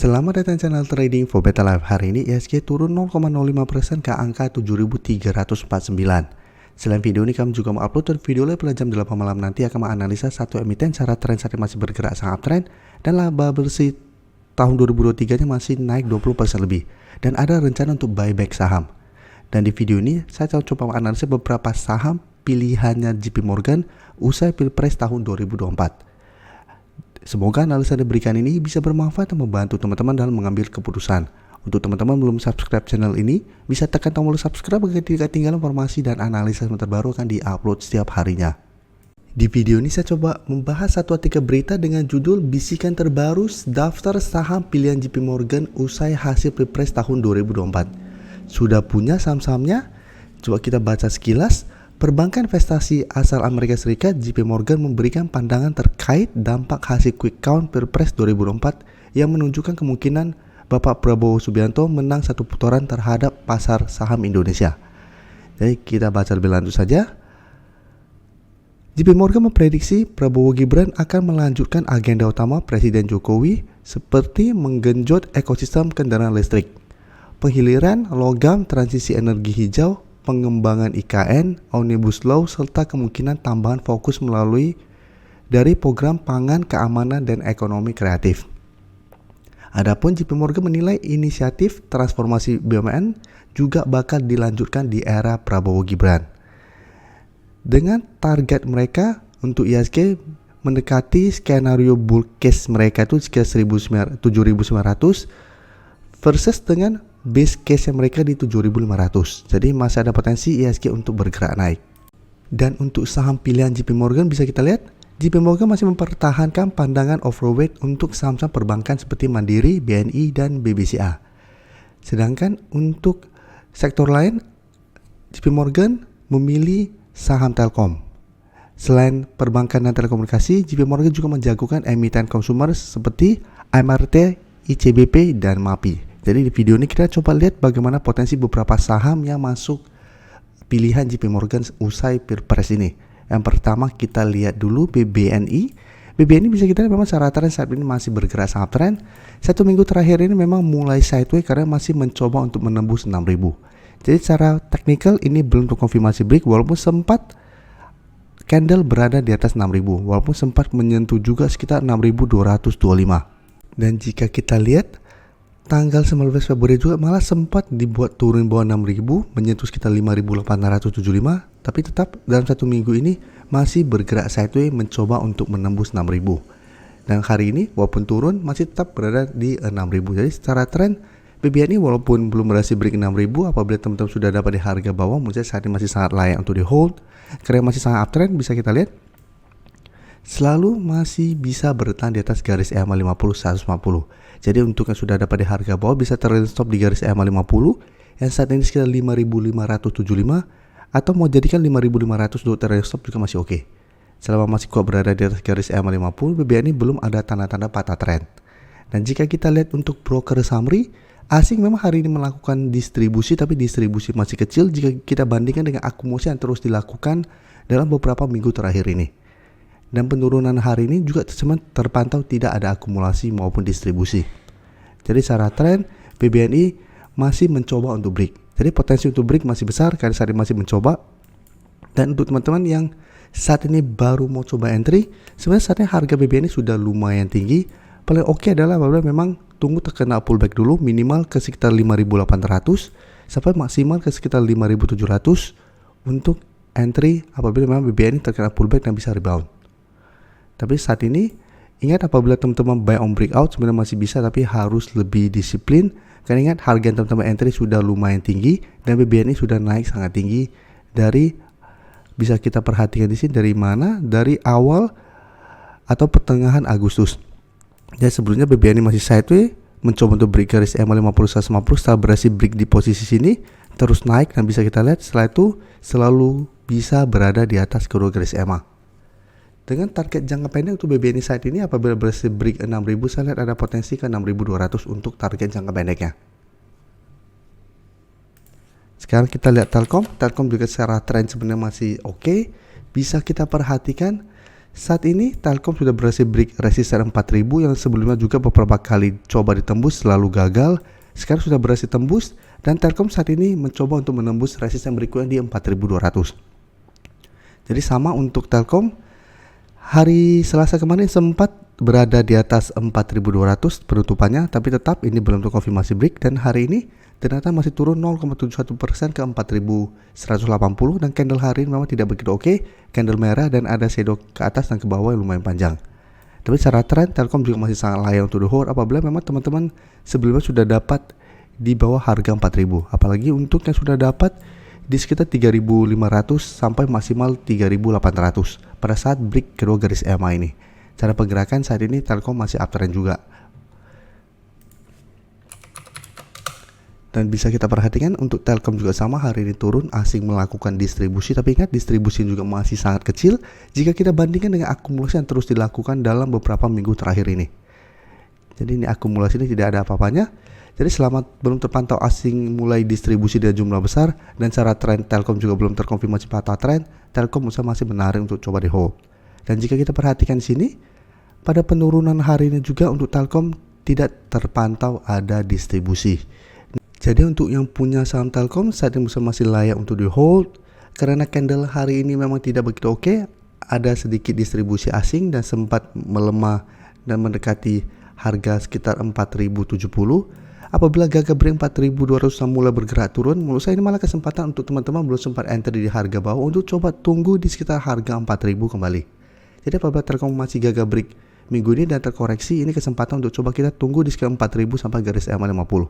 Selamat datang di channel Trading for Better Life. Hari ini IHSG turun 0,05% ke angka 7.349. Selain video ini, kami juga mengupload video live pada jam 8 malam nanti akan menganalisa satu emiten secara tren saat ini masih bergerak sangat uptrend dan laba bersih tahun 2023 nya masih naik 20% lebih dan ada rencana untuk buyback saham. Dan di video ini saya coba menganalisa beberapa saham pilihannya JP Morgan usai Pilpres tahun 2024. Semoga analisa yang diberikan ini bisa bermanfaat dan membantu teman-teman dalam mengambil keputusan. Untuk teman-teman belum subscribe channel ini, bisa tekan tombol subscribe agar tidak ketinggalan informasi dan analisa yang terbaru akan diupload setiap harinya. Di video ini saya coba membahas satu artikel berita dengan judul Bisikan Terbaru Daftar Saham Pilihan JP Morgan usai hasil Pilpres tahun 2024. Sudah punya saham-sahamnya? Coba kita baca sekilas. Perbankan investasi asal Amerika Serikat JP Morgan memberikan pandangan terkait dampak hasil quick count Pilpres 2024 yang menunjukkan kemungkinan Bapak Prabowo Subianto menang satu putaran terhadap pasar saham Indonesia. Jadi kita baca lebih lanjut saja. JP Morgan memprediksi Prabowo Gibran akan melanjutkan agenda utama Presiden Jokowi seperti menggenjot ekosistem kendaraan listrik, penghiliran logam, transisi energi hijau, pengembangan IKN, Omnibus Law, serta kemungkinan tambahan fokus melalui dari program pangan, keamanan, dan ekonomi kreatif. Adapun JP Morgan menilai inisiatif transformasi BUMN juga bakal dilanjutkan di era Prabowo Gibran. Dengan target mereka untuk IHSG mendekati skenario bull case mereka itu sekitar 7.900 versus dengan base case yang mereka di 7.500. Jadi masih ada potensi IHSG untuk bergerak naik. Dan untuk saham pilihan JP Morgan bisa kita lihat, JP Morgan masih mempertahankan pandangan overweight untuk saham-saham perbankan seperti Mandiri, BNI, dan BBCA. Sedangkan untuk sektor lain, JP Morgan memilih saham Telkom. Selain perbankan dan telekomunikasi, JP Morgan juga menjagokan emiten konsumer seperti MRT, ICBP, dan MAPI. Jadi di video ini kita coba lihat bagaimana potensi beberapa saham yang masuk pilihan JP Morgan usai Pilpres ini. Yang pertama kita lihat dulu BBNI. BBNI bisa kita lihat memang secara tren saat ini masih bergerak sangat tren. Satu minggu terakhir ini memang mulai sideways karena masih mencoba untuk menembus 6.000. Jadi secara teknikal ini belum terkonfirmasi break walaupun sempat candle berada di atas 6.000. Walaupun sempat menyentuh juga sekitar 6.225. Dan jika kita lihat tanggal 19 Februari juga malah sempat dibuat turun bawah 6.000 menyentuh sekitar 5.875, tapi tetap dalam satu minggu ini masih bergerak sideways mencoba untuk menembus 6.000. Dan hari ini walaupun turun masih tetap berada di 6.000. Jadi secara tren BBNI walaupun belum berhasil break 6.000, apabila teman-teman sudah dapat di harga bawah menurut saya saat ini masih sangat layak untuk di hold karena masih sangat uptrend. Bisa kita lihat selalu masih bisa bertahan di atas garis EMA 50 150. Jadi untuk yang sudah dapat di harga bawah bisa stop di garis EMA 50 yang saat ini sekitar 5.575 atau mau jadikan 5.500 untuk stop juga masih oke. Selama masih kuat berada di atas garis EMA 50, BBNI belum ada tanda-tanda patah tren. Dan jika kita lihat untuk broker summary, asing memang hari ini melakukan distribusi tapi distribusi masih kecil jika kita bandingkan dengan akumulasi yang terus dilakukan dalam beberapa minggu terakhir ini. Dan penurunan hari ini juga terpantau tidak ada akumulasi maupun distribusi. Jadi secara tren BBNI masih mencoba untuk break. Jadi potensi untuk break masih besar karena saat ini masih mencoba. Dan untuk teman-teman yang saat ini baru mau coba entry, sebenarnya saatnya harga BBNI sudah lumayan tinggi. Paling oke adalah apabila memang tunggu terkena pullback dulu minimal ke sekitar 5.800 sampai maksimal ke sekitar 5.700 untuk entry apabila memang BBNI terkena pullback dan bisa rebound. Tapi saat ini ingat apabila teman-teman buy on breakout sebenarnya masih bisa tapi harus lebih disiplin. Karena ingat harga yang teman-teman entry sudah lumayan tinggi dan BBNI sudah naik sangat tinggi dari bisa kita perhatikan di sini dari mana? Dari awal atau pertengahan Agustus. Jadi sebelumnya BBNI masih sideways mencoba untuk break garis EMA 50 150 setelah berhasil break di posisi sini terus naik dan bisa kita lihat setelah itu selalu bisa berada di atas kedua garis EMA. Dengan target jangka pendek untuk BBNI saat ini apabila berhasil break 6.000 saya lihat ada potensi ke 6.200 untuk target jangka pendeknya. Sekarang kita lihat Telkom. Telkom juga secara tren sebenarnya masih oke. Bisa kita perhatikan Saat ini Telkom sudah berhasil break resisten 4000 yang sebelumnya juga beberapa kali coba ditembus selalu gagal. Sekarang sudah berhasil tembus dan Telkom saat ini mencoba untuk menembus resisten berikutnya di 4200. Jadi sama untuk Telkom, hari Selasa kemarin sempat berada di atas 4200 penutupannya, tapi tetap ini belum terkonfirmasi break dan hari ini ternyata masih turun 0,71% ke 4180 dan candle hari ini memang tidak begitu oke, candle merah dan ada shadow ke atas dan ke bawah yang lumayan panjang. Tapi secara tren Telkom juga masih sangat layak untuk di hold apabila memang teman-teman sebelumnya sudah dapat di bawah harga 4000, apalagi untuk yang sudah dapat di sekitar 3500 sampai maksimal 3800 pada saat break kedua garis EMA ini. Cara pergerakan saat ini Telkom masih uptrend juga. Dan bisa kita perhatikan untuk Telkom juga sama, hari ini turun, asing melakukan distribusi, tapi ingat distribusi juga masih sangat kecil jika kita bandingkan dengan akumulasi yang terus dilakukan dalam beberapa minggu terakhir ini. Jadi ini akumulasi ini tidak ada apa-apanya. Jadi selama belum terpantau asing mulai distribusi dengan jumlah besar dan secara tren Telkom juga belum terkonfirmasi patah tren, Telkom masih menarik untuk coba di hold. Dan jika kita perhatikan di sini, pada penurunan hari ini juga untuk Telkom tidak terpantau ada distribusi. Jadi untuk yang punya saham Telkom saat ini masih layak untuk di hold karena candle hari ini memang tidak begitu oke, ada sedikit distribusi asing dan sempat melemah dan mendekati harga sekitar 4070. Apabila gagal break 4200 mulai bergerak turun, menurut saya ini malah kesempatan untuk teman-teman belum sempat enter di harga bawah untuk coba tunggu di sekitar harga 4000 kembali. Jadi apabila Telkom masih gagal break minggu ini dan terkoreksi, ini kesempatan untuk coba kita tunggu di sekitar 4000 sampai garis EMA 50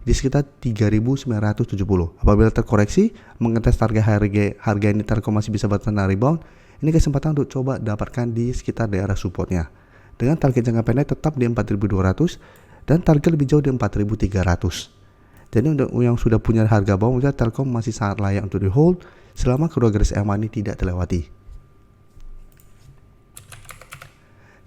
di sekitar 3970. Apabila terkoreksi mengetes harga ini Telkom masih bisa bertahan rebound, ini kesempatan untuk coba dapatkan di sekitar daerah supportnya dengan target jangka pendek tetap di 4200 dan target lebih jauh di 4300. Jadi untuk yang sudah punya harga bawah, misalnya Telkom masih sangat layak untuk di hold selama kedua garis EMA ini tidak terlewati.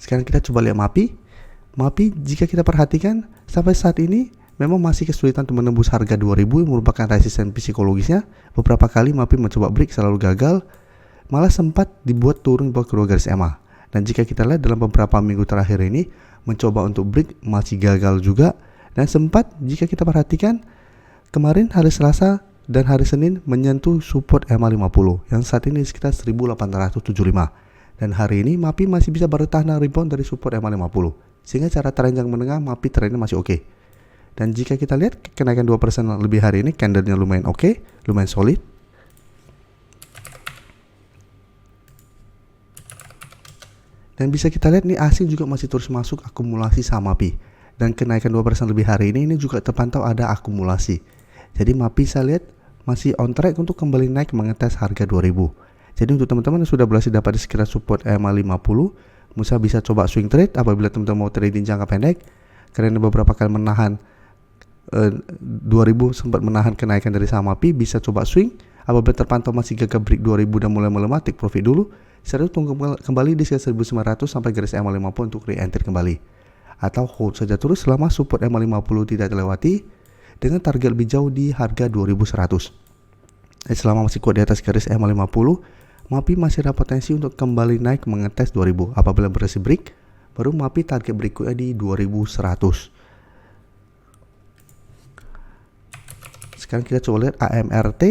Sekarang kita coba lihat MAPI jika kita perhatikan sampai saat ini memang masih kesulitan untuk menembus harga 2000 yang merupakan resisten psikologisnya. Beberapa kali MAPI mencoba break selalu gagal, malah sempat dibuat turun bawah kedua garis EMA. Dan jika kita lihat dalam beberapa minggu terakhir ini mencoba untuk break masih gagal juga, dan sempat jika kita perhatikan kemarin hari Selasa dan hari Senin menyentuh support EMA 50 yang saat ini sekitar 1875. Dan hari ini MAPI masih bisa bertahan rebound dari support EMA 50. Sehingga cara tren yang menengah MAPI trennya masih oke. Dan jika kita lihat kenaikan 2% lebih hari ini, candlenya lumayan oke, lumayan solid. Dan bisa kita lihat nih asing juga masih terus masuk akumulasi saham MAPI. Dan kenaikan 2% lebih hari ini juga terpantau ada akumulasi. Jadi MAPI saya lihat masih on track untuk kembali naik mengetes harga 2000. Jadi untuk teman-teman yang sudah berhasil dapat di sekitar support EMA 50, Musa bisa coba swing trade apabila teman-teman mau trading jangka pendek. Karena beberapa kali menahan 2000 sempat menahan kenaikan dari saham MAPI, bisa coba swing. Apabila terpantau masih gagal break 2000 dan mulai melemah, take profit dulu. Setelah tunggu kembali di sekitar 1900 sampai garis EMA 50 untuk re-enter kembali. Atau hold saja terus selama support EMA 50 tidak terlewati dengan target lebih jauh di harga 2100. Selama masih kuat di atas garis EMA 50, MAPI masih ada potensi untuk kembali naik mengetes 2000. Apabila berhasil break, baru MAPI target berikutnya di 2100. Sekarang kita coba lihat AMRT.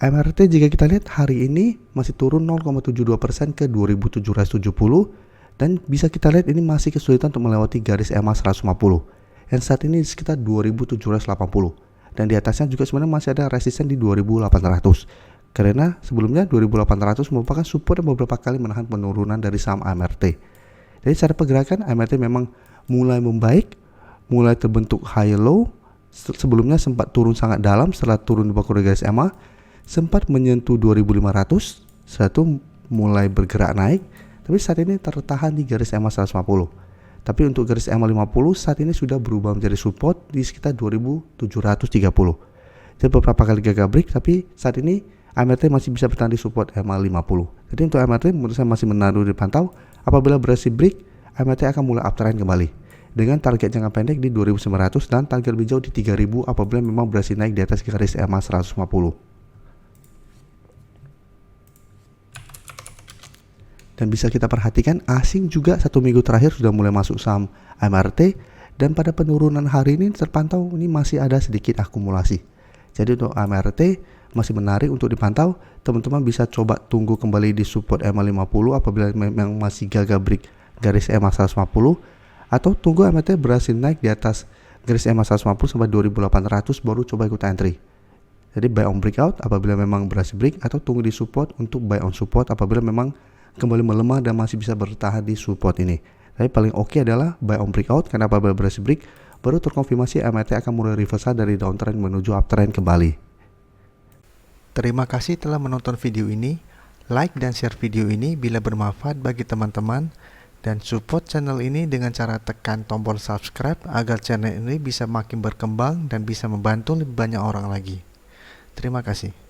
AMRT jika kita lihat hari ini masih turun 0,72% ke 2770 dan bisa kita lihat ini masih kesulitan untuk melewati garis EMA 150 yang saat ini sekitar 2780 dan di atasnya juga sebenarnya masih ada resisten di 2800 karena sebelumnya 2800 merupakan support yang beberapa kali menahan penurunan dari saham AMRT. Jadi secara pergerakan AMRT memang mulai membaik, mulai terbentuk high low. Sebelumnya sempat turun sangat dalam, setelah turun di bawah garis EMA sempat menyentuh 2500, setelah itu mulai bergerak naik, tapi saat ini tertahan di garis EMA 150. Tapi untuk garis EMA 50 saat ini sudah berubah menjadi support di sekitar 2730. Jadi beberapa kali gagal break, tapi saat ini AMRT masih bisa bertahan di support EMA 50. Jadi untuk AMRT menurut saya masih menaruh dipantau. Apabila berhasil break, AMRT akan mulai uptrend kembali dengan target jangka pendek di 2900 dan target lebih jauh di 3000 apabila memang berhasil naik di atas garis EMA 150. Dan bisa kita perhatikan asing juga 1 minggu terakhir sudah mulai masuk saham AMRT, dan pada penurunan hari ini terpantau ini masih ada sedikit akumulasi. Jadi untuk AMRT masih menarik untuk dipantau. Teman-teman bisa coba tunggu kembali di support EMA 50 apabila memang masih gagal break garis EMA 150, atau tunggu AMRT berhasil naik di atas garis EMA 150 sampai 2800 baru coba ikut entry. Jadi buy on breakout apabila memang berhasil break, atau tunggu di support untuk buy on support apabila memang kembali melemah dan masih bisa bertahan di support ini. Tapi paling oke adalah buy on breakout, karena apabila berhasil break baru terkonfirmasi AMRT akan mulai reversal dari downtrend menuju uptrend kembali. Terima kasih telah menonton video ini. Like dan share video ini bila bermanfaat bagi teman-teman, dan support channel ini dengan cara tekan tombol subscribe agar channel ini bisa makin berkembang dan bisa membantu lebih banyak orang lagi. Terima kasih.